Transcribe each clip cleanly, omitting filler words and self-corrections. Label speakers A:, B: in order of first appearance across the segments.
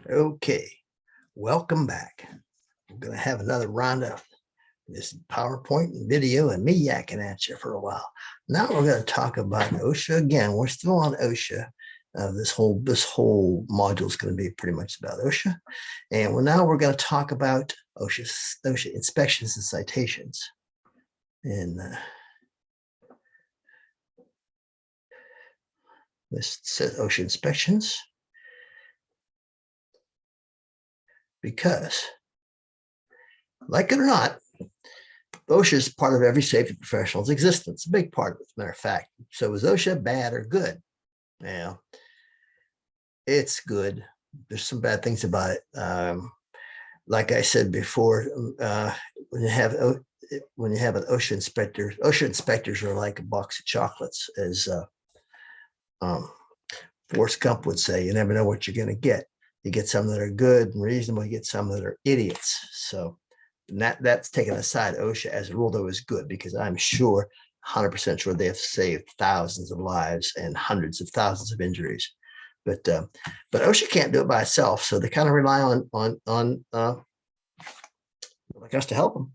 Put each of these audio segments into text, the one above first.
A: Okay, welcome back. We're going to have another round of this PowerPoint and video and me yakking at you for a while. Now we're going to talk about OSHA again. We're still on OSHA. This whole module is going to be pretty much about OSHA, and now we're going to talk about OSHA inspections and citations. And this says OSHA inspections because, like it or not, OSHA is part of every safety professional's existence, a big part of it, as a matter of fact. So is OSHA bad or good? Yeah, it's good. There's some bad things about it. Like I said before, when you have an OSHA inspectors are like a box of chocolates, as Forrest Gump would say. You never know what you're going to get. You get some that are good and reasonable. You get some that are idiots. So that's taken aside. OSHA as a rule, though, is good because I'm sure, 100% sure, they have saved thousands of lives and hundreds of thousands of injuries. But OSHA can't do it by itself, so they kind of rely on like us to help them.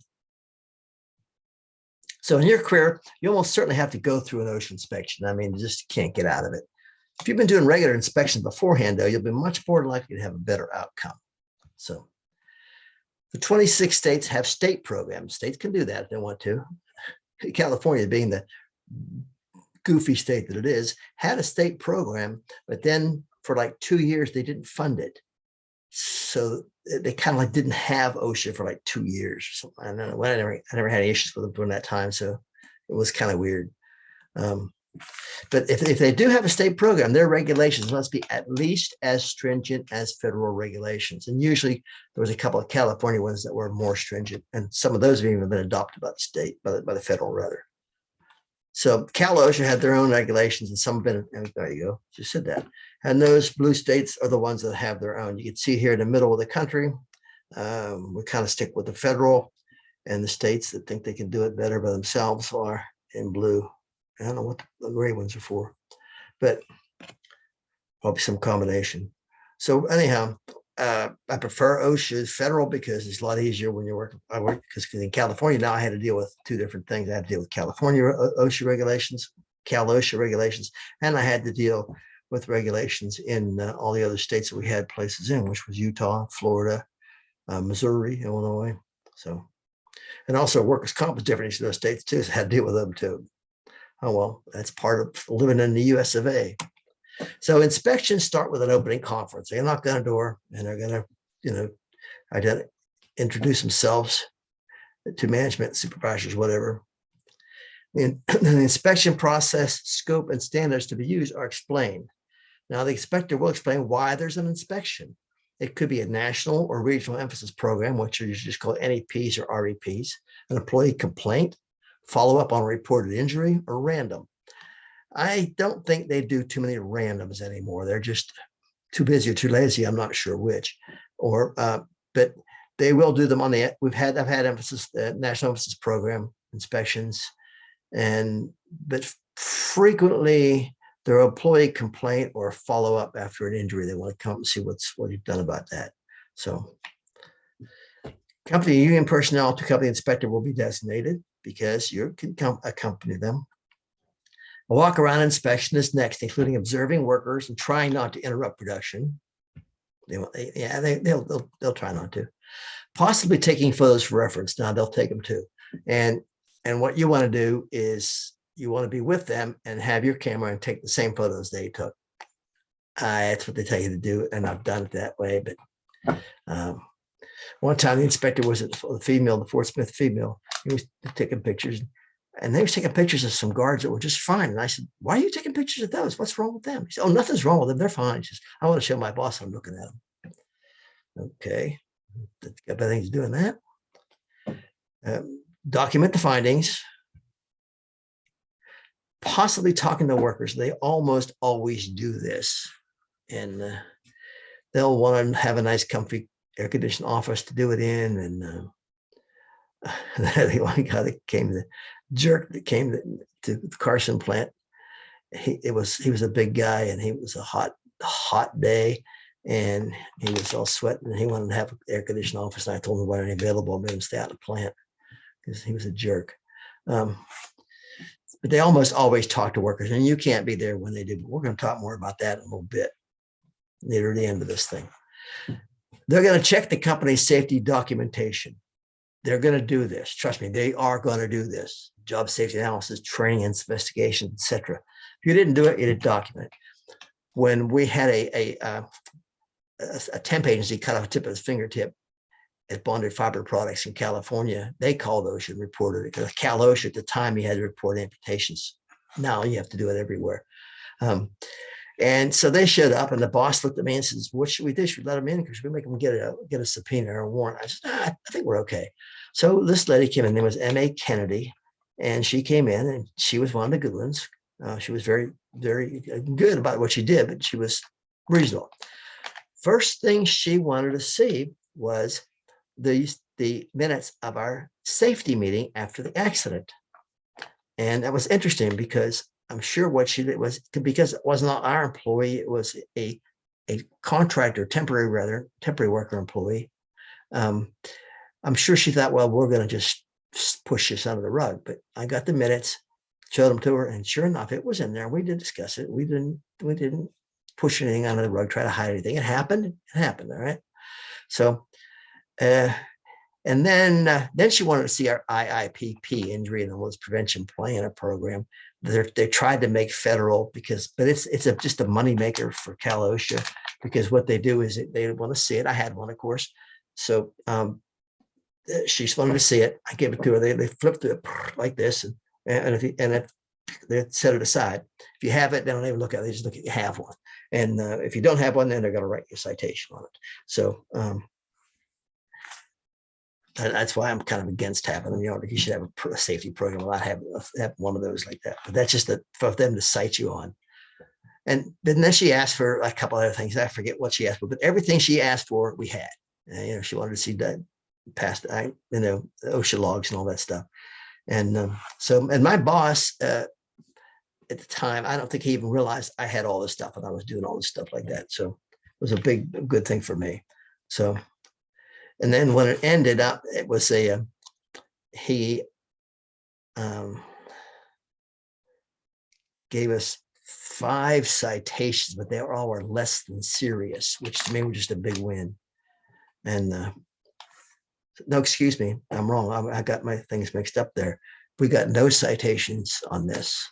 A: So in your career, you almost certainly have to go through an OSHA inspection. I mean, you just can't get out of it. If you've been doing regular inspections beforehand, though, you'll be much more likely to have a better outcome. So the 26 states have state programs. States can do that if they want to. California, being the goofy state that it is, had a state program, but then for like 2 years, they didn't fund it. So they kind of like didn't have OSHA for like 2 years or something. I don't know. I never had any issues with them during that time, so it was kind of weird. But if they do have a state program, their regulations must be at least as stringent as federal regulations. And usually there was a couple of California ones that were more stringent, and some of those have even been adopted by the state, by the federal rather. So Cal OSHA had their own regulations, and some have been, there you go, just said that. And those blue states are the ones that have their own. You can see here in the middle of the country, we kind of stick with the federal, and the states that think they can do it better by themselves are in blue. I don't know what the gray ones are for, but probably some combination. So anyhow, I prefer OSHA federal because it's a lot easier when you work. I work because in California now I had to deal with two different things. I had to deal with California OSHA regulations, Cal OSHA regulations, and I had to deal with regulations in all the other states that we had places in, which was Utah, Florida, Missouri, Illinois. So, and also workers' comp is different in those states too, so I had to deal with them too. Oh, well, that's part of living in the US of A. So inspections start with an opening conference. They knock on a door and they're going to, introduce themselves to management, supervisors, whatever. And the inspection process, scope, and standards to be used are explained. Now, the inspector will explain why there's an inspection. It could be a national or regional emphasis program, which are usually just called NEPs or REPs, an employee complaint, follow up on a reported injury, or random. I don't think they do too many randoms anymore. They're just too busy or too lazy. I'm not sure which. But they will do them on the. I've had emphasis, national emphasis program inspections, but frequently their employee complaint or follow up after an injury. They want to come and see what you've done about that. So, company union personnel to company inspector will be designated because you can accompany them. A walk around inspection is next, including observing workers and trying not to interrupt production. They'll try not to. Possibly taking photos for reference. Now they'll take them too. And what you want to do is you want to be with them and have your camera and take the same photos they took. That's what they tell you to do, and I've done it that way. But one time the inspector was the female, the Fort Smith female. He was taking pictures. And they were taking pictures of some guards that were just fine. And I said, why are you taking pictures of those? What's wrong with them? He said, oh, nothing's wrong with them. They're fine. He says, I want to show my boss I'm looking at them. Okay. Got better things doing that. Document the findings. Possibly talking to workers. They almost always do this. And they'll want to have a nice, comfy, air-conditioned office to do it in. And the one guy that came, the jerk that came to the Carson plant, he was a big guy, and he was a hot day, and he was all sweating, and he wanted to have an air-conditioned office, and I told him there wasn't any available. I made him stay out of the plant because he was a jerk. But they almost always talk to workers, and you can't be there when they do. But we're going to talk more about that in a little bit near the end of this thing. They're going to check the company's safety documentation. They're going to do this. Trust me, they are going to do this. Job safety analysis, training, investigation, etc. If you didn't do it, you didn't document it. When we had a temp agency cut off the tip of his fingertip at Bonded Fiber Products in California, they called OSHA and reported it, because Cal OSHA at the time, he had to report amputations. Now you have to do it everywhere. And so they showed up, and the boss looked at me and says, "What should we do? Should we let them in? Should we make them get a subpoena or a warrant?" I said, I think we're okay. So this lady came in. Her name was M.A. Kennedy, and she came in, and she was one of the good ones. She was very, very good about what she did, but she was reasonable. First thing she wanted to see was the minutes of our safety meeting after the accident. And that was interesting, because I'm sure what she did was, because it was not our employee, it was a contractor, temporary worker employee. I'm sure she thought, well, we're going to just push this under the rug. But I got the minutes, showed them to her, and sure enough, it was in there. We did discuss it. We didn't push anything under the rug, try to hide anything. It happened. All right. So, and then she wanted to see our IIPP, injury and illness prevention plan, a program. They tried to make federal, but it's just a moneymaker for Cal OSHA, because what they do is they want to see it. I had one, of course. So she just wanted to see it. I gave it to her. They flipped it like this, and if they set it aside. If you have it, they don't even look at it. They just look at you have one. And if you don't have one, then they're going to write you a citation on it. So that's why I'm kind of against having them. You should have a safety program without having one of those like that. But that's just for them to cite you on. And then she asked for a couple other things. I forget what she asked for, but everything she asked for, we had. She wanted to see that past, OSHA logs and all that stuff. And and my boss at the time, I don't think he even realized I had all this stuff, and I was doing all this stuff like that. So it was a good thing for me. So, and then when it ended up, it was he gave us 5 citations, but they all were less than serious, which to me was just a big win. And no, excuse me, I'm wrong. I got my things mixed up there. We got no citations on this.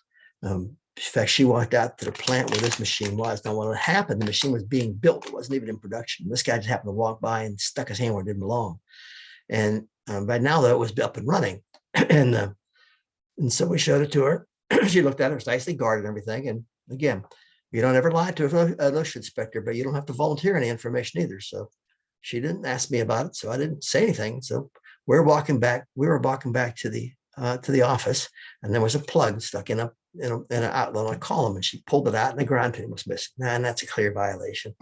A: In fact, she walked out to the plant where this machine was. Now, when it happened, the machine was being built. It wasn't even in production. This guy just happened to walk by and stuck his hand where it didn't belong. And by now, though, it was up and running. And so we showed it to her. She looked at it. It was nicely guarded and everything. And again, you don't ever lie to an OSHA inspector, but you don't have to volunteer any information either. So she didn't ask me about it, so I didn't say anything. So we were walking back to the office, and there was a plug stuck in an outlet on a column, and she pulled it out, and the ground pin was missing. And that's a clear violation.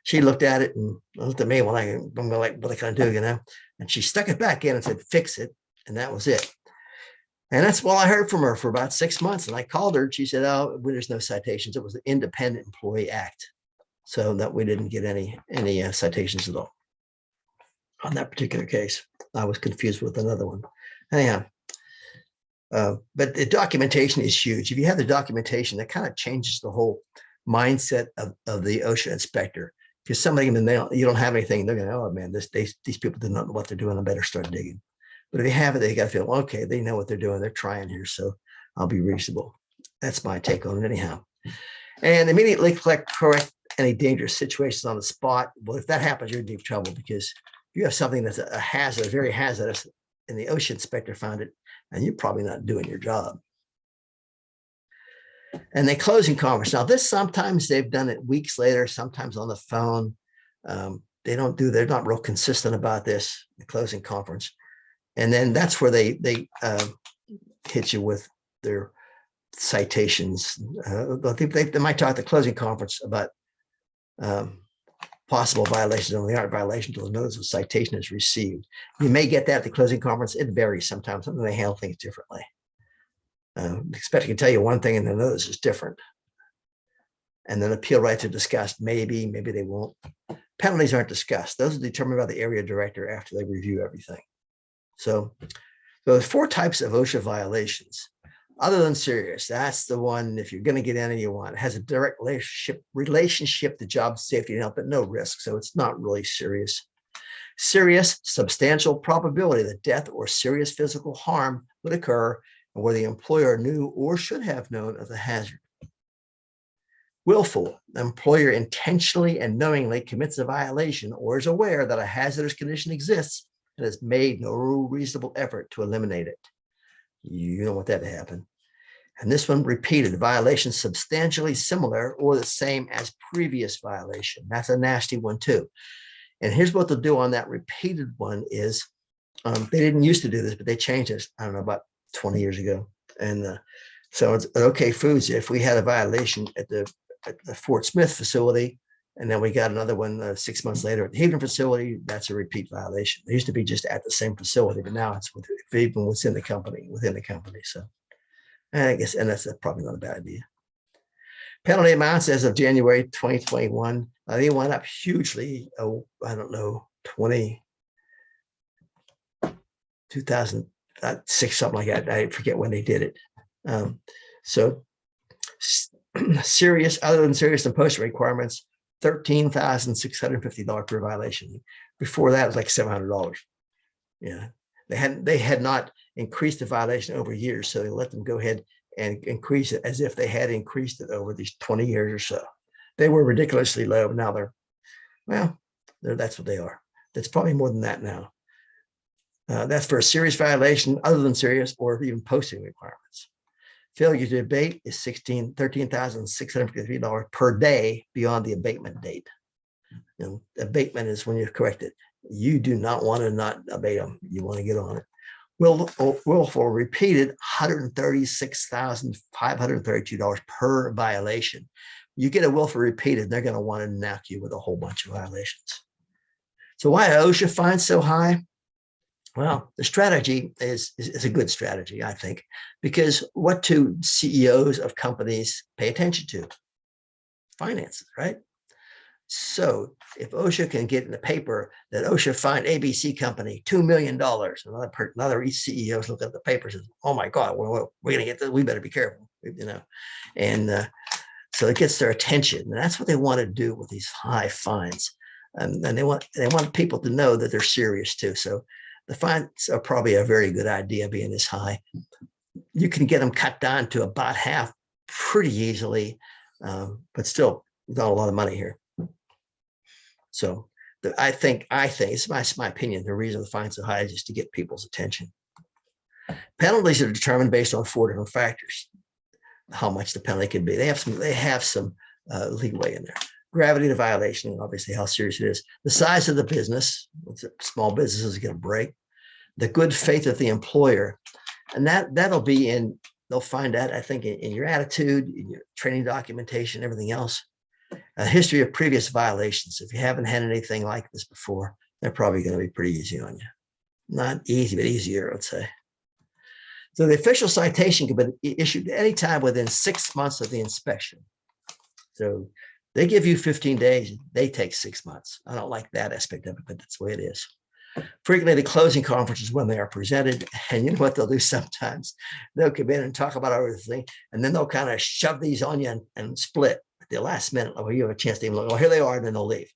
A: She looked at it and looked at me. I'm like, what can I do, And she stuck it back in and said, "Fix it," and that was it. And that's all I heard from her for about 6 months. And I called her, and she said, "Oh, there's no citations. It was the Independent Employee Act." So that we didn't get any citations at all on that particular case. I was confused with another one. Anyhow, but the documentation is huge. If you have the documentation, that kind of changes the whole mindset of the OSHA inspector. Because somebody, you don't have anything, they're going, "Oh man, these people do not know what they're doing. I better start digging." But if you have it, they got to feel, okay, they know what they're doing. They're trying here, so I'll be reasonable. That's my take on it, anyhow. And immediately correct any dangerous situations on the spot. Well, if that happens, you're in deep trouble, because if you have something that's a hazard, very hazardous, and the OSHA inspector found it, and you're probably not doing your job. And the closing conference. Now, this sometimes they've done it weeks later, sometimes on the phone. They're not real consistent about this, the closing conference. And then that's where they hit you with their citations. They might talk at the closing conference about possible violations, only aren't violations until the notice of citation is received. You may get that at the closing conference. It varies sometimes. Sometimes they handle things differently. Expect I can tell you one thing and the notice is different. And then appeal rights are discussed. Maybe they won't. Penalties aren't discussed. Those are determined by the area director after they review everything. So there's 4 types of OSHA violations. Other than serious, that's the one, if you're going to get any you want, it has a direct relationship to job safety and health, but no risk. So it's not really serious. Serious, substantial probability that death or serious physical harm would occur and where the employer knew or should have known of the hazard. Willful, the employer intentionally and knowingly commits a violation or is aware that a hazardous condition exists and has made no reasonable effort to eliminate it. You don't want that to happen. And this one, repeated violation substantially similar or the same as previous violation. That's a nasty one too. And here's what they'll do on that repeated one is, they didn't used to do this, but they changed this, I don't know, about 20 years ago. And so it's OK Foods. If we had a violation at the Fort Smith facility, and then we got another one 6 months later at the Haven facility, that's a repeat violation. It used to be just at the same facility, but now it's even within the company. So I guess, and that's probably not a bad idea. Penalty amounts as of January 2021, they went up hugely. Oh, I don't know, 2006, something like that. I forget when they did it. So serious, other than serious and post requirements, $13,650 per violation. Before that, it was like $700. Yeah, they had not increased the violation over years, so they let them go ahead and increase it as if they had increased it over these 20 years or so. They were ridiculously low. Now that's what they are. That's probably more than that now. That's for a serious violation other than serious or even posting requirements. Failure to abate is $13,653 per day beyond the abatement date. Abatement is when you're corrected. You do not want to not abate them. You want to get on it. Willful repeated, $136,532 per violation. You get a willful repeated, they're going to want to knock you with a whole bunch of violations. So why are OSHA fines so high? Well, the strategy is a good strategy, I think, because what do CEOs of companies pay attention to? Finances, right? So if OSHA can get in the paper that OSHA fined ABC company $2 million, another CEOs look at the paper and says, "Oh my God, we're going to get this. We better be careful," And so it gets their attention, and that's what they want to do with these high fines, and they want people to know that they're serious too. So the fines are probably a very good idea, being this high. You can get them cut down to about half pretty easily, but still not a lot of money here. So I think it's my opinion. The reason the fine's so high is just to get people's attention. Penalties are determined based on 4 different factors. How much the penalty could be. They have some leeway in there. Gravity of the violation, obviously how serious it is. The size of the business, small businesses get a break. The good faith of the employer, and that'll be in. They'll find that, I think, in your attitude, in your training documentation, everything else. A history of previous violations. If you haven't had anything like this before, they're probably going to be pretty easy on you. Not easy, but easier, I would say. So the official citation can be issued any time within 6 months of the inspection. So they give you 15 days, they take 6 months. I don't like that aspect of it, but that's the way it is. Frequently, the closing conference is when they are presented, and you know what they'll do sometimes? They'll come in and talk about everything, and then they'll kind of shove these on you and split at the last minute. Well, you have a chance to even look, oh, here they are, and then they'll leave.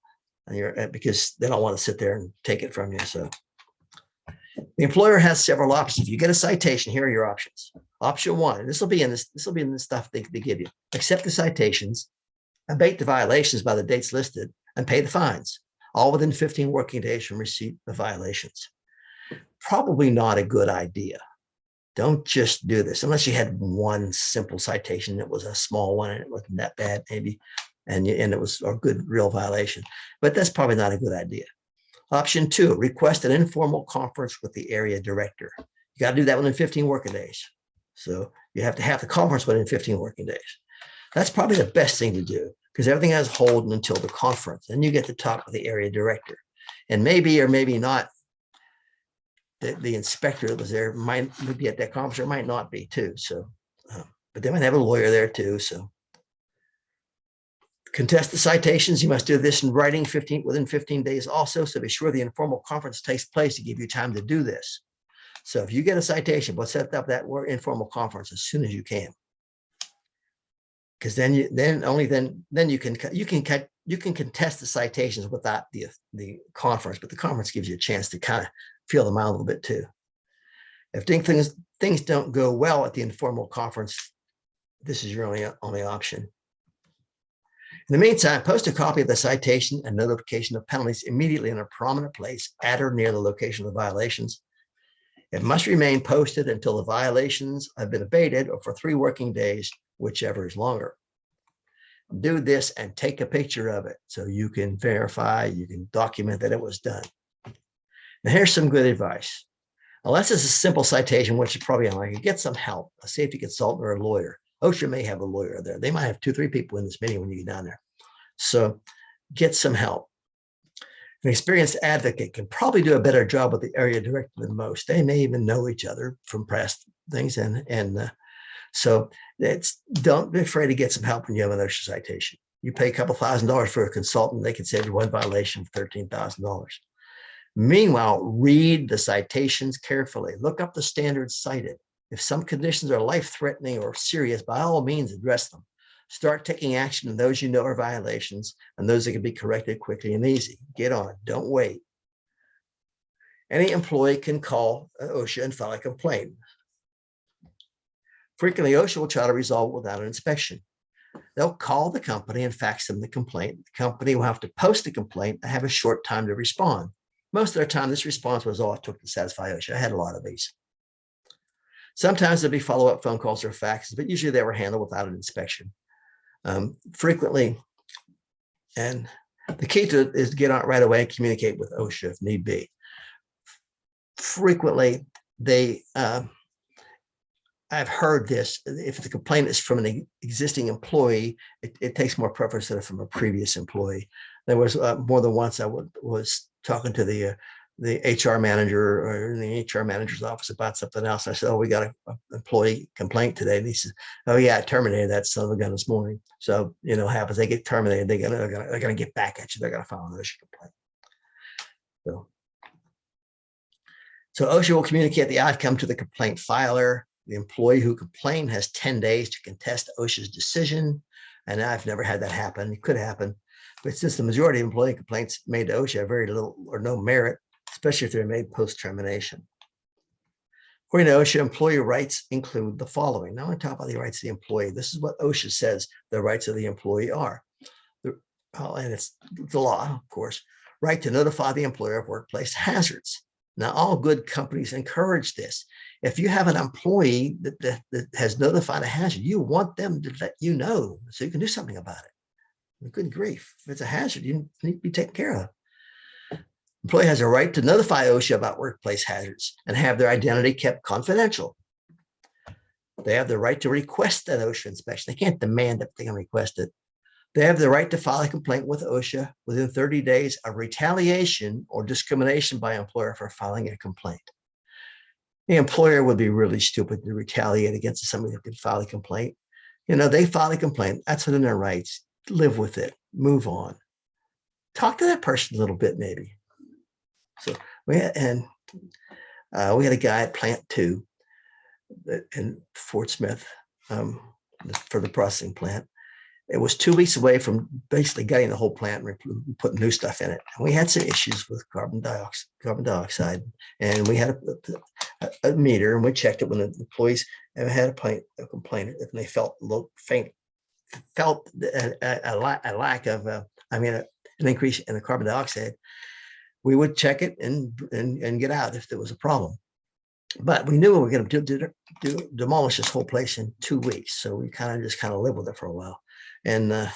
A: And because they don't want to sit there and take it from you. So the employer has several options. If you get a citation, here are your options. Option 1, and this will be in the stuff they give you. Accept the citations, abate the violations by the dates listed, and pay the fines, all within 15 working days from receipt of violations. Probably not a good idea. Don't just do this unless you had one simple citation that was a small one and it wasn't that bad, maybe, and it was a good real violation. But that's probably not a good idea. Option 2, request an informal conference with the area director. You got to do that within 15 working days. So you have to have the conference within 15 working days. That's probably the best thing to do because everything has hold until the conference. Then you get to talk with the area director. And maybe or maybe not, the inspector that was there might be at that conference or might not be too. So, but they might have a lawyer there too. So Contest the citations. You must do this in writing within 15 days also. So be sure the informal conference takes place to give you time to do this. So if you get a citation, we'll set up that informal conference as soon as you can. Because then you can contest the citations without the conference, but the conference gives you a chance to kind of feel them out a little bit too. If things don't go well at the informal conference, this is your only option. In the meantime, post a copy of the citation and notification of penalties immediately in a prominent place at or near the location of the violations. It must remain posted until the violations have been abated or for 3 working days, whichever is longer. Do this and take a picture of it so you can verify, you can document that it was done. Now, here's some good advice. Unless it's a simple citation, which you probably unlikely, get some help, a safety consultant or a lawyer. OSHA may have a lawyer there. They might have 2 or 3 people in this meeting when you get down there. So get some help. An experienced advocate can probably do a better job with the area director than most. They may even know each other from past things. So don't be afraid to get some help when you have an OSHA citation. You pay a couple $1,000s for a consultant, they can save you 1 violation for $13,000. Meanwhile, read the citations carefully. Look up the standards cited. If some conditions are life-threatening or serious, by all means, address them. Start taking action on those you know are violations and those that can be corrected quickly and easy. Get on it. Don't wait. Any employee can call OSHA and file a complaint. Frequently, OSHA will try to resolve it without an inspection. They'll call the company and fax them the complaint. The company will have to post the complaint and have a short time to respond. Most of the time, this response was all it took to satisfy OSHA. I had a lot of these. Sometimes there'll be follow-up phone calls or faxes, but usually they were handled without an inspection. Frequently, and the key to it is to get on it right away and communicate with OSHA if need be. Frequently, I've heard this, if the complaint is from an existing employee, it takes more preference than from a previous employee. There was more than once I was talking to the HR manager or in the HR manager's office about something else. I said, "Oh, we got an employee complaint today." And he said, "Oh yeah, I terminated that son of a gun this morning." So, happens, they get terminated, they're gonna get back at you. They're gonna file an OSHA complaint. So OSHA will communicate the outcome to the complaint filer. The employee who complained has 10 days to contest OSHA's decision. And I've never had that happen. It could happen. But since the majority of employee complaints made to OSHA have very little or no merit, especially if they're made post-termination. According to OSHA, employee rights include the following. Now, on top of the rights of the employee, this is what OSHA says the rights of the employee are. And it's the law, of course. Right to notify the employer of workplace hazards. Now, all good companies encourage this. If you have an employee that has notified a hazard, you want them to let you know so you can do something about it. Good grief. If it's a hazard, you need to be taken care of. Employee has a right to notify OSHA about workplace hazards and have their identity kept confidential. They have the right to request an OSHA inspection. They can't demand that they can request it. They have the right to file a complaint with OSHA within 30 days of retaliation or discrimination by employer for filing a complaint. The employer would be really stupid to retaliate against somebody that could file a complaint. They file a complaint. That's within their rights. Live with it. Move on. Talk to that person a little bit, maybe. So we had a guy at Plant 2 in Fort Smith for the processing plant. It was 2 weeks away from basically getting the whole plant and putting new stuff in it. And we had some issues with carbon dioxide. And we had a meter, and we checked it when the employees had a complaint, if they felt a lack of, an increase in the carbon dioxide. We would check it and get out if there was a problem. But we knew we were going to demolish this whole place in 2 weeks. So we kind of lived with it for a while. And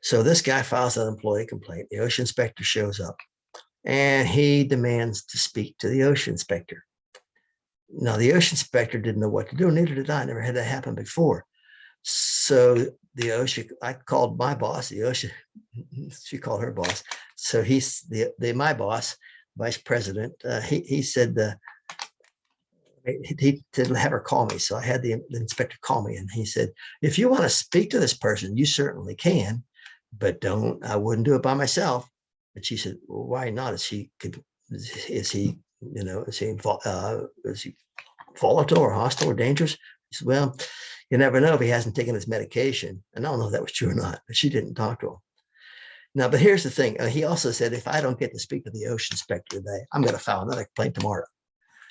A: so this guy files an employee complaint. The OSHA inspector shows up and he demands to speak to the OSHA inspector. Now, the OSHA inspector didn't know what to do. Neither did I. Never had that happen before. So the OSHA, I called my boss, the OSHA, she called her boss. So he's my boss, vice president. He said, he said, have her call me. So I had the inspector call me, and he said, if you want to speak to this person, you certainly can. but I wouldn't do it by myself. And she said, well, why not? Is he volatile or hostile or dangerous? He said, well, you never know if he hasn't taken his medication. And I don't know if that was true or not, but she didn't talk to him. Now, but here's the thing. He also said, if I don't get to speak to the OSHA inspector today, I'm going to file another complaint tomorrow.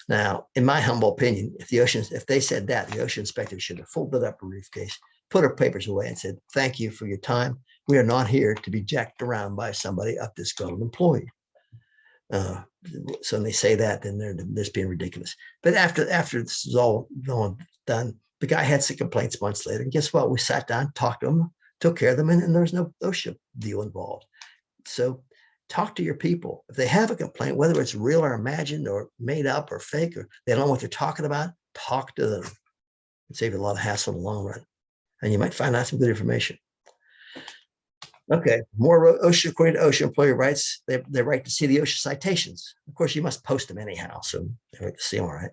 A: Now, in my humble opinion, if they said that, the OSHA inspector should have folded up her briefcase, put her papers away, and said, thank you for your time. We are not here to be jacked around by somebody, a disgruntled employee. So when they say that, then they're just being ridiculous. But after this is all done, the guy had some complaints months later. And guess what? We sat down, talked to him, took care of them, and there was no OSHA deal involved. So talk to your people. If they have a complaint, whether it's real or imagined or made up or fake, or they don't know what they're talking about, talk to them. It'll save you a lot of hassle in the long run. And you might find out some good information. Okay, more OSHA, according to OSHA, employee rights, they right to see the OSHA citations. Of course, you must post them anyhow, so they right to see them, all right.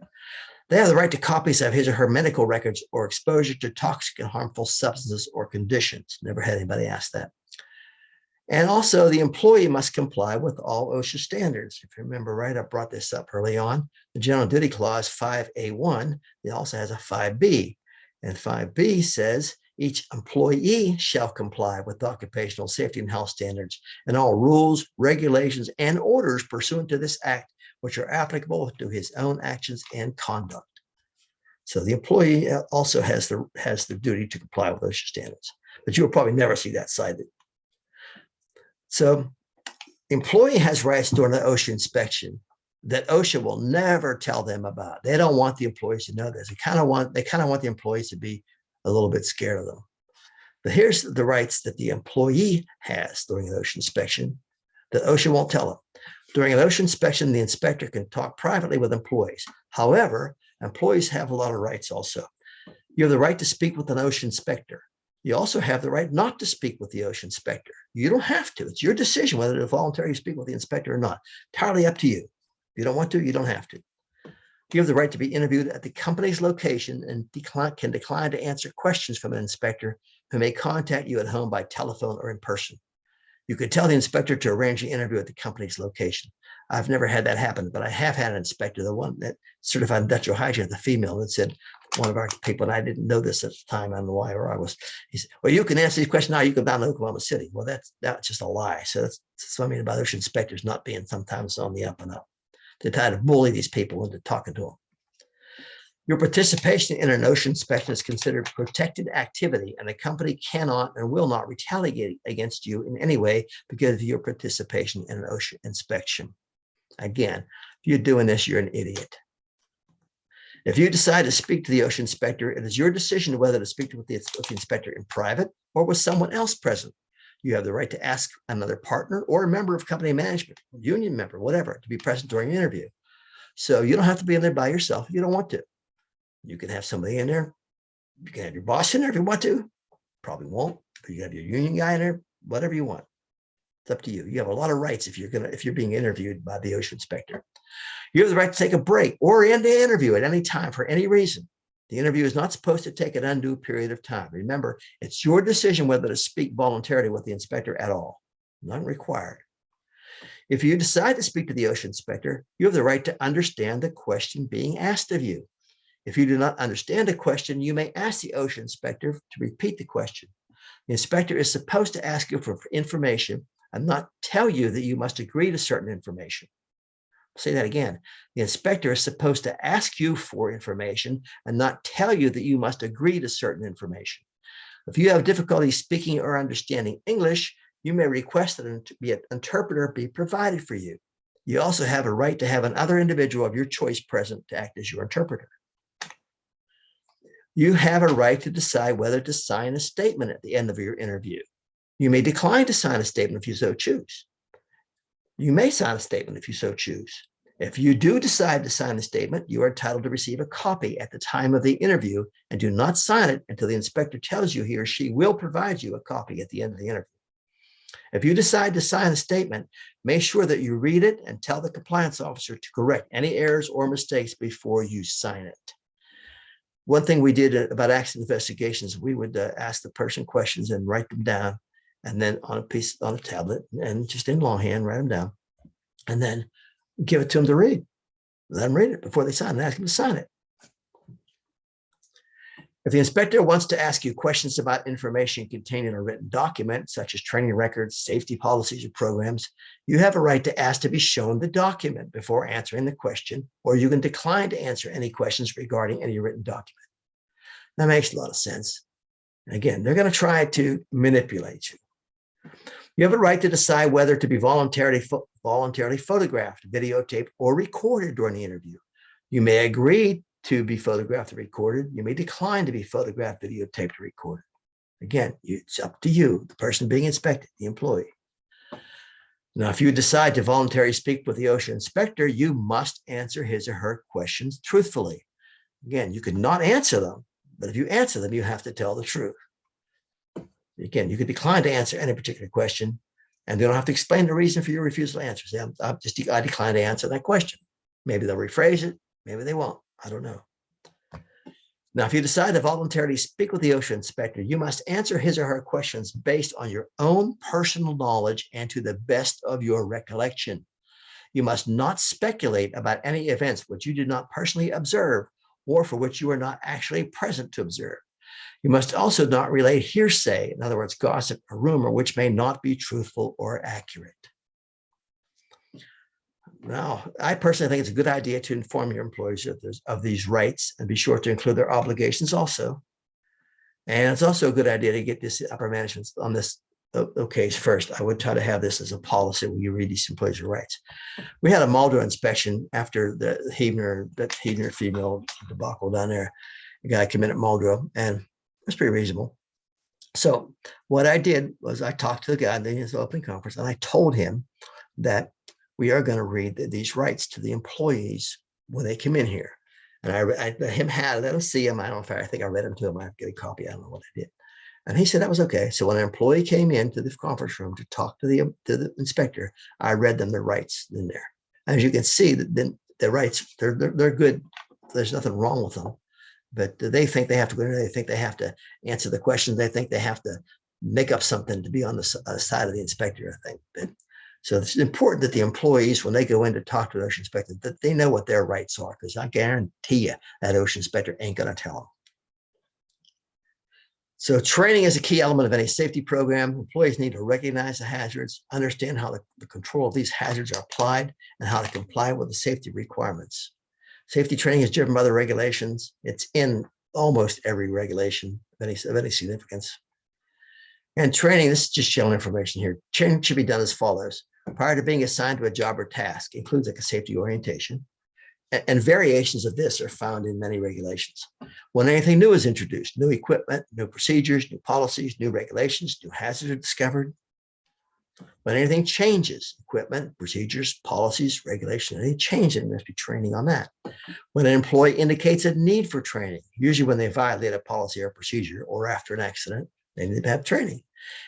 A: They have the right to copies of his or her medical records or exposure to toxic and harmful substances or conditions. Never had anybody ask that. And also, the employee must comply with all OSHA standards. If you remember right, I brought this up early on. The General Duty Clause 5A1, it also has a 5B. And 5B says, each employee shall comply with occupational safety and health standards and all rules, regulations, and orders pursuant to this act, which are applicable to his own actions and conduct. So the employee also has the duty to comply with OSHA standards, but you will probably never see that cited. So employee has rights during the OSHA inspection that OSHA will never tell them about. They don't want the employees to know this. They kind of want the employees to be a little bit scared of them. But here's the rights that the employee has during an OSHA inspection that OSHA won't tell them. During an OSHA inspection, the inspector can talk privately with employees. However, employees have a lot of rights also. You have the right to speak with an OSHA inspector. You also have the right not to speak with the OSHA inspector. You don't have to. It's your decision whether to voluntarily speak with the inspector or not. Entirely up to you. If you don't want to, you don't have to. You have the right to be interviewed at the company's location and can decline to answer questions from an inspector who may contact you at home by telephone or in person. You could tell the inspector to arrange the interview at the company's location. I've never had that happen, but I have had an inspector, the one that certified industrial hygiene, the female, that said, one of our people, and I didn't know this at the time, I don't know why, or I was, he said, well, you can answer these questions now, you can down to Oklahoma City. Well, that's just a lie. So that's what I mean about OSHA inspectors not being sometimes on the up and up. They try to bully these people into talking to them. Your participation in an OSHA inspection is considered protected activity, and the company cannot and will not retaliate against you in any way because of your participation in an OSHA inspection. Again, if you're doing this, you're an idiot. If you decide to speak to the OSHA inspector, it is your decision whether to speak with the inspector in private or with someone else present. You have the right to ask another partner or a member of company management, union member, whatever, to be present during the interview. So you don't have to be in there by yourself if you don't want to. You can have somebody in there. You can have your boss in there if you want to. Probably won't, but you can have your union guy in there, whatever you want. It's up to you. You have a lot of rights if you're being interviewed by the OSHA inspector. You have the right to take a break or end the interview at any time for any reason. The interview is not supposed to take an undue period of time. Remember, it's your decision whether to speak voluntarily with the inspector at all. Not required. If you decide to speak to the OSHA inspector, you have the right to understand the question being asked of you. If you do not understand a question, you may ask the OSHA inspector to repeat the question. The inspector is supposed to ask you for information and not tell you that you must agree to certain information. I'll say that again. The inspector is supposed to ask you for information and not tell you that you must agree to certain information. If you have difficulty speaking or understanding English, you may request that an interpreter be provided for you. You also have a right to have another individual of your choice present to act as your interpreter. You have a right to decide whether to sign a statement at the end of your interview. You may decline to sign a statement if you so choose. You may sign a statement if you so choose. If you do decide to sign a statement, you are entitled to receive a copy at the time of the interview and do not sign it until the inspector tells you he or she will provide you a copy at the end of the interview. If you decide to sign a statement, make sure that you read it and tell the compliance officer to correct any errors or mistakes before you sign it. One thing we did about accident investigations, we would ask the person questions and write them down and then on a tablet, and just in longhand, write them down, and then give it to them to read. Let them read it before they sign it. Ask them to sign it. If the inspector wants to ask you questions about information contained in a written document, such as training records, safety policies, or programs, you have a right to ask to be shown the document before answering the question, or you can decline to answer any questions regarding any written document. That makes a lot of sense. Again, they're going to try to manipulate you. You have a right to decide whether to be voluntarily photographed, videotaped, or recorded during the interview. You may agree to be photographed or recorded. You may decline to be photographed, videotaped, or recorded. Again, it's up to you, the person being inspected, the employee. Now, if you decide to voluntarily speak with the OSHA inspector, you must answer his or her questions truthfully. Again, you could not answer them, but if you answer them, you have to tell the truth. Again, you could decline to answer any particular question, and they don't have to explain the reason for your refusal to answer. Say, I decline to answer that question. Maybe they'll rephrase it. Maybe they won't. I don't know. Now, if you decide to voluntarily speak with the OSHA inspector, you must answer his or her questions based on your own personal knowledge and to the best of your recollection. You must not speculate about any events which you did not personally observe or for which you were not actually present to observe. You must also not relate hearsay, in other words, gossip or rumor, which may not be truthful or accurate. Now, I personally think it's a good idea to inform your employees of these rights and be sure to include their obligations also. And it's also a good idea to get this upper management on this case first. I would try to have this as a policy when you read these employees' rights. We had a Muldrow inspection after the Heavner female debacle down there. A guy came in at Muldrow, and it was pretty reasonable. So what I did was I talked to the guy in his opening conference, and I told him that we are going to read these rights to the employees when they come in here. And I let him see them. I think I read them to him. I get a copy. I don't know what I did. And he said that was okay. So when an employee came into the conference room to talk to the inspector, I read them the rights in there. As you can see, the rights, they're good. There's nothing wrong with them. But they think they have to go in there. They think they have to answer the questions. They think they have to make up something to be on the side of the inspector, I think. But, so it's important that the employees, when they go in to talk to the OSHA inspector, that they know what their rights are, because I guarantee you that OSHA inspector ain't going to tell them. So training is a key element of any safety program. Employees need to recognize the hazards, understand how the control of these hazards are applied, and how to comply with the safety requirements. Safety training is driven by the regulations. It's in almost every regulation of any significance. And training, this is just general information here. Training should be done as follows. Prior to being assigned to a job or task, includes like a safety orientation. And variations of this are found in many regulations. When anything new is introduced, new equipment, new procedures, new policies, new regulations, new hazards are discovered. When anything changes, equipment, procedures, policies, regulations, any change, there must be training on that. When an employee indicates a need for training, usually when they violate a policy or procedure or after an accident, they need to have training.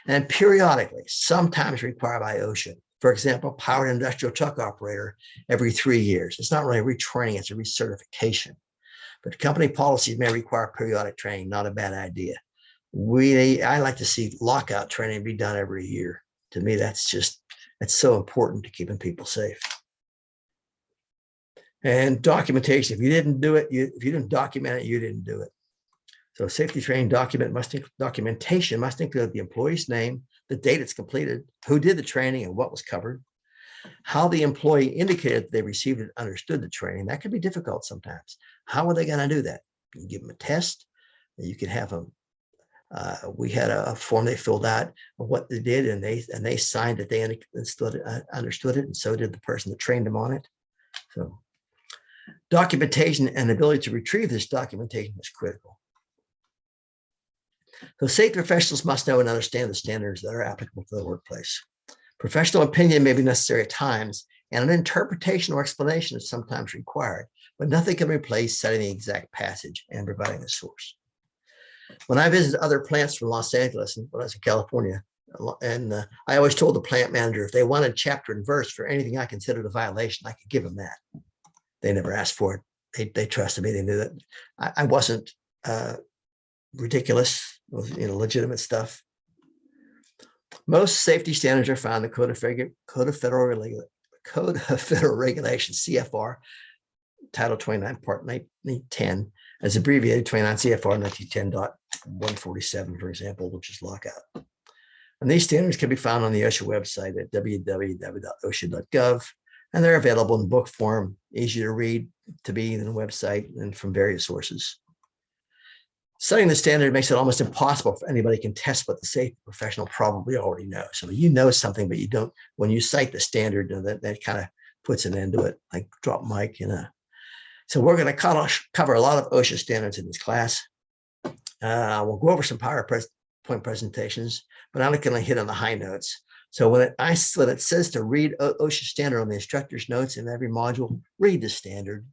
A: And periodically, sometimes required by OSHA. For example, powered industrial truck operator every 3 years. It's not really retraining, it's a recertification. But company policies may require periodic training, not a bad idea. I like to see lockout training be done every year. To me, that's so important to keeping people safe. And documentation, if you didn't do it, if you didn't document it, you didn't do it. So safety training documentation must include the employee's name, the date it's completed, who did the training and what was covered, how the employee indicated that they received and understood the training. That can be difficult sometimes. How are they going to do that? You can give them a test. You can have them. We had a form they filled out of what they did, and they signed that they understood it, and so did the person that trained them on it. So documentation and ability to retrieve this documentation is critical. So safety professionals must know and understand the standards that are applicable to the workplace. Professional opinion may be necessary at times, and an interpretation or explanation is sometimes required, but nothing can replace setting the exact passage and providing the source. When I visited other plants from Los Angeles and when I was in California, and I always told the plant manager if they wanted chapter and verse for anything I considered a violation, I could give them that. They never asked for it. They trusted me. They knew that I wasn't ridiculous, legitimate stuff. Most safety standards are found in the Code of Federal Regulations, CFR, Title 29, Part 1910, as abbreviated 29 CFR 1910.147, for example, which is lockout. And these standards can be found on the OSHA website at www.osha.gov, and they're available in book form, easy to read, to be in the website, and from various sources. Studying the standard makes it almost impossible for anybody to contest what the safety professional probably already knows. So you know something, but you don't. When you cite the standard, that kind of puts an end to it, like drop mic, So we're going to cover a lot of OSHA standards in this class. We'll go over some PowerPoint presentations, but I'm not going to hit on the high notes. So when it says to read OSHA standard on the instructor's notes in every module, read the standard,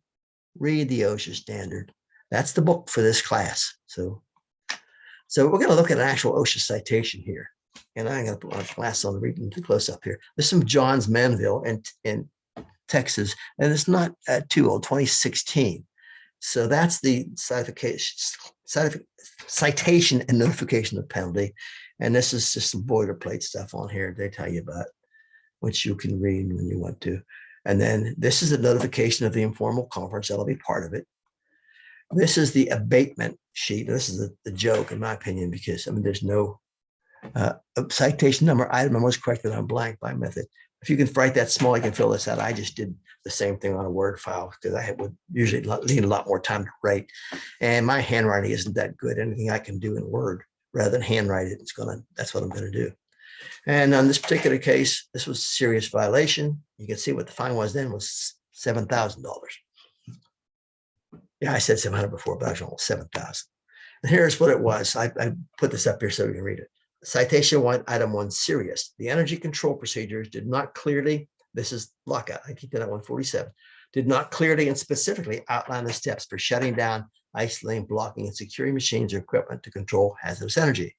A: read the OSHA standard. That's the book for this class. So we're going to look at an actual OSHA citation here. And I'm going to put my glass on to read the close up here. This is from Johns Manville in Texas, and it's not too old, 2016. So that's the citation and notification of penalty. And this is just some boilerplate stuff on here they tell you about, which you can read when you want to. And then this is a notification of the informal conference. That'll be part of it. This is the abatement sheet. This is the joke, in my opinion, because there's no citation number, item number was corrected on blank by method. If you can write that small, you can fill this out. I just did the same thing on a Word file because I would usually need a lot more time to write. And my handwriting isn't that good. Anything I can do in Word rather than handwrite it, that's what I'm going to do. And on this particular case, this was a serious violation. You can see what the fine was then was $7,000. Yeah, I said 700 before, but actually almost 7,000. And here's what it was. I put this up here so you can read it. Citation 1, item 1, serious. The energy control procedures did not clearly, this is lockout, I keep that at 147, did not clearly and specifically outline the steps for shutting down, isolating, blocking, and securing machines or equipment to control hazardous energy.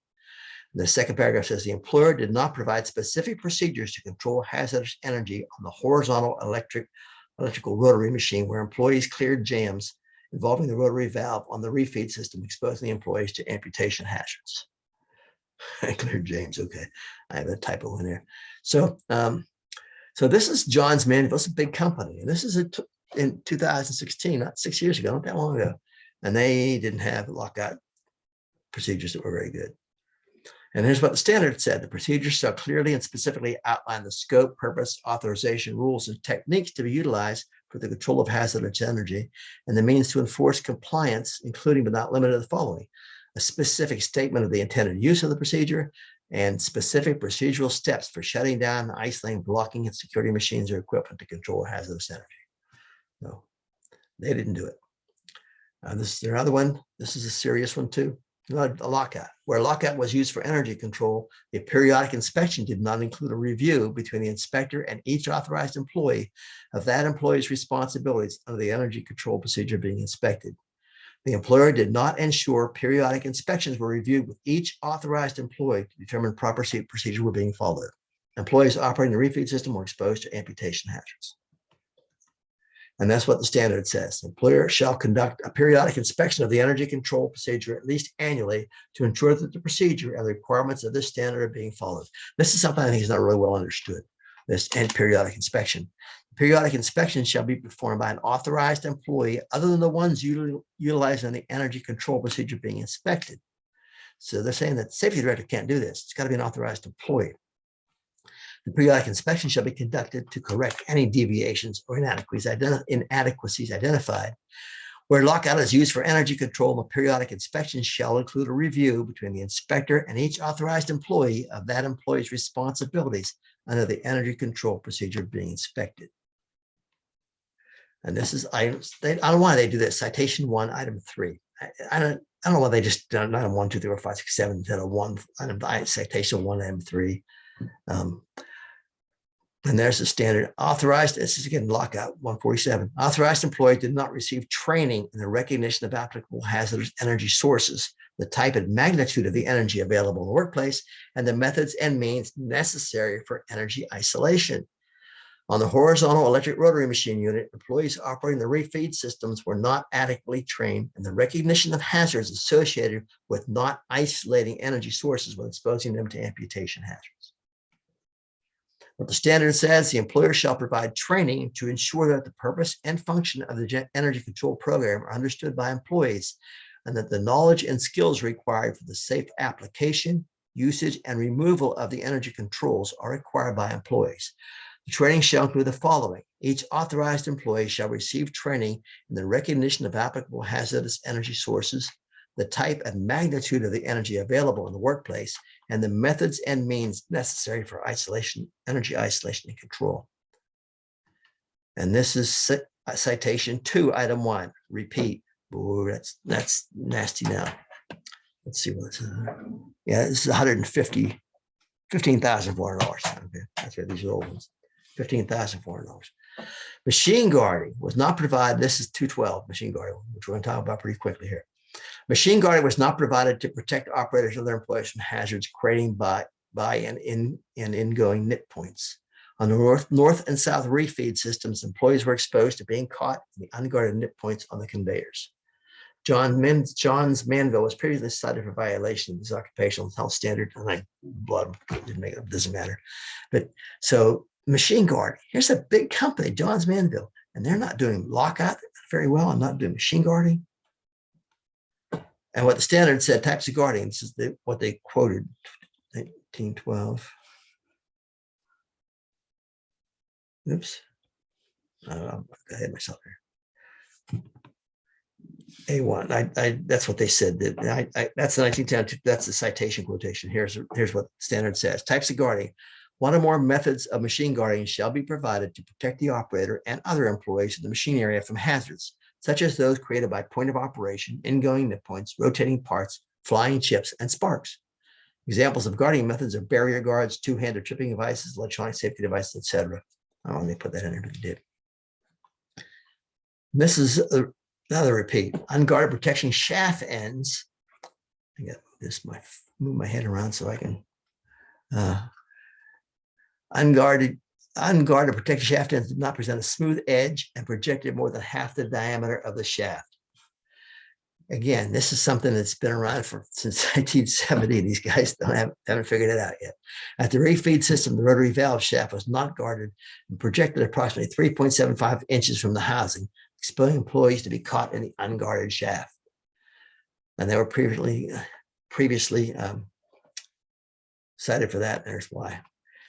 A: The second paragraph says the employer did not provide specific procedures to control hazardous energy on the horizontal electrical rotary machine where employees cleared jams involving the rotary valve on the refeed system, exposing the employees to amputation hazards. I cleared James. Okay, I have a typo in there. So this is Johns Manville. It's a big company, and this is in 2016, not 6 years ago, not that long ago, and they didn't have lockout procedures that were very good. And here's what the standard said: the procedures shall clearly and specifically outline the scope, purpose, authorization, rules, and techniques to be utilized for the control of hazardous energy, and the means to enforce compliance, including but not limited to the following: a specific statement of the intended use of the procedure, and specific procedural steps for shutting down, isolating, blocking, and securing machines or equipment to control hazardous energy. No, they didn't do it. This is another one. This is a serious one too. A lockout. Where lockout was used for energy control, the periodic inspection did not include a review between the inspector and each authorized employee of that employee's responsibilities under the energy control procedure being inspected. The employer did not ensure periodic inspections were reviewed with each authorized employee to determine proper procedures were being followed. Employees operating the refeed system were exposed to amputation hazards. And that's what the standard says. The employer shall conduct a periodic inspection of the energy control procedure at least annually to ensure that the procedure and the requirements of this standard are being followed. This is something I think is not really well understood, this periodic inspection. Periodic inspection shall be performed by an authorized employee other than the ones utilizing the energy control procedure being inspected. So they're saying that the safety director can't do this. It's got to be an authorized employee. The periodic inspection shall be conducted to correct any deviations or inadequacies identified. Where lockout is used for energy control, the periodic inspection shall include a review between the inspector and each authorized employee of that employee's responsibilities under the energy control procedure being inspected. And this is items. I don't know why they do this. Citation 1, item 3. I don't know why they just done item 1, 2, 3, 4, 5, 6, 7 instead of 1 item. Citation 1, item 3. And there's the standard. Authorized, this is again lockout 147. Authorized employee did not receive training in the recognition of applicable hazardous energy sources, the type and magnitude of the energy available in the workplace, and the methods and means necessary for energy isolation. On the horizontal electric rotary machine unit, employees operating the refeed systems were not adequately trained in the recognition of hazards associated with not isolating energy sources when exposing them to amputation hazards. What the standard says, the employer shall provide training to ensure that the purpose and function of the energy control program are understood by employees, and that the knowledge and skills required for the safe application, usage, and removal of the energy controls are required by employees. The training shall include the following. Each authorized employee shall receive training in the recognition of applicable hazardous energy sources, the type and magnitude of the energy available in the workplace, and the methods and means necessary for isolation, energy isolation and control. And this is citation 2, item 1. Repeat. Ooh, that's nasty now. Let's see what it's. Yeah, this is $15,400. Okay, that's right. These are old ones. $15,400. Machine guarding was not provided. This is 212 machine guarding, which we're going to talk about pretty quickly here. Machine guarding was not provided to protect operators or their employees from hazards created by and ingoing nip points. On the north and south refeed systems, employees were exposed to being caught in the unguarded nip points on the conveyors. Johns Manville was previously cited for violation of this occupational health standard, and I didn't make it, doesn't matter. But so machine guard, here's a big company, Johns Manville, and they're not doing lockout very well and not doing machine guarding. And what the standard said, types of guarding, this is what they quoted, 1912. Oops, I'm ahead of myself here. A1, that's what they said. That's the 1910, that's the citation quotation. Here's what the standard says. Types of guarding. One or more methods of machine guarding shall be provided to protect the operator and other employees in the machine area from hazards, such as those created by point of operation, ingoing nip points, rotating parts, flying chips, and sparks. Examples of guarding methods are barrier guards, two-handed tripping devices, electronic safety devices, etc. I don't know when they put that in there, but they did. This is another repeat. Unguarded protection shaft ends. I got this, move my head around so I can. Unguarded protection shaft ends did not present a smooth edge and projected more than half the diameter of the shaft. Again, this is something that's been around since 1970. These guys haven't figured it out yet. At the refeed system, the rotary valve shaft was not guarded and projected approximately 3.75 inches from the housing, exposing employees to be caught in the unguarded shaft. And they were previously cited for that. There's why.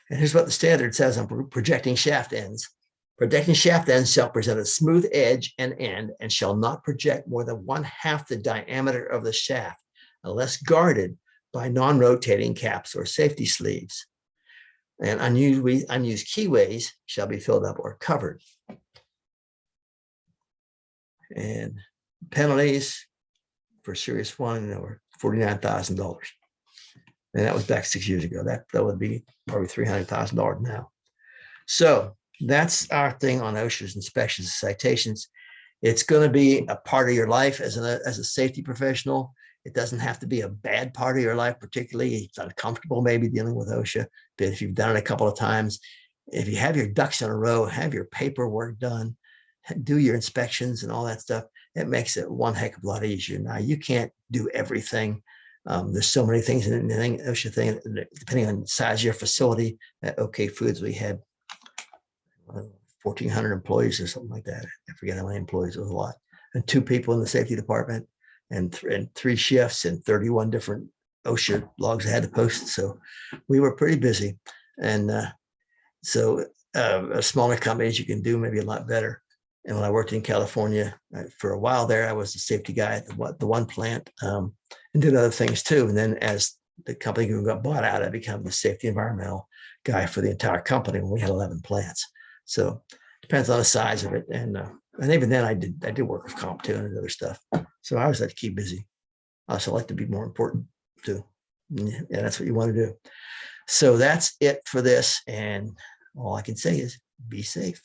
A: And here's what the standard says on projecting shaft ends. Projecting shaft ends shall present a smooth edge and end and shall not project more than 1/2 the diameter of the shaft unless guarded by non-rotating caps or safety sleeves. And unused keyways shall be filled up or covered. And penalties for serious one were $49,000. And that was back 6 years ago. That would be probably $300,000 now. So that's our thing on OSHA's inspections and citations. It's going to be a part of your life as a safety professional. It doesn't have to be a bad part of your life, particularly. It's uncomfortable maybe dealing with OSHA, but if you've done it a couple of times, if you have your ducks in a row, have your paperwork done, do your inspections and all that stuff, it makes it one heck of a lot easier. Now, you can't do everything. There's so many things in the OSHA thing, depending on the size of your facility. At OK Foods, we had 1,400 employees or something like that. I forget how many employees, it was a lot. And 2 people in the safety department and 3 shifts and 31 different OSHA logs I had to post. So we were pretty busy. And so smaller companies, you can do maybe a lot better. And when I worked in California for a while there, I was the safety guy at the one plant and did other things too. And then as the company got bought out, I became the safety environmental guy for the entire company when we had 11 plants. So it depends on the size of it. And even then I did work with comp too and other stuff. So I always like to keep busy. I also like to be more important too. Yeah, that's what you want to do. So that's it for this. And all I can say is be safe.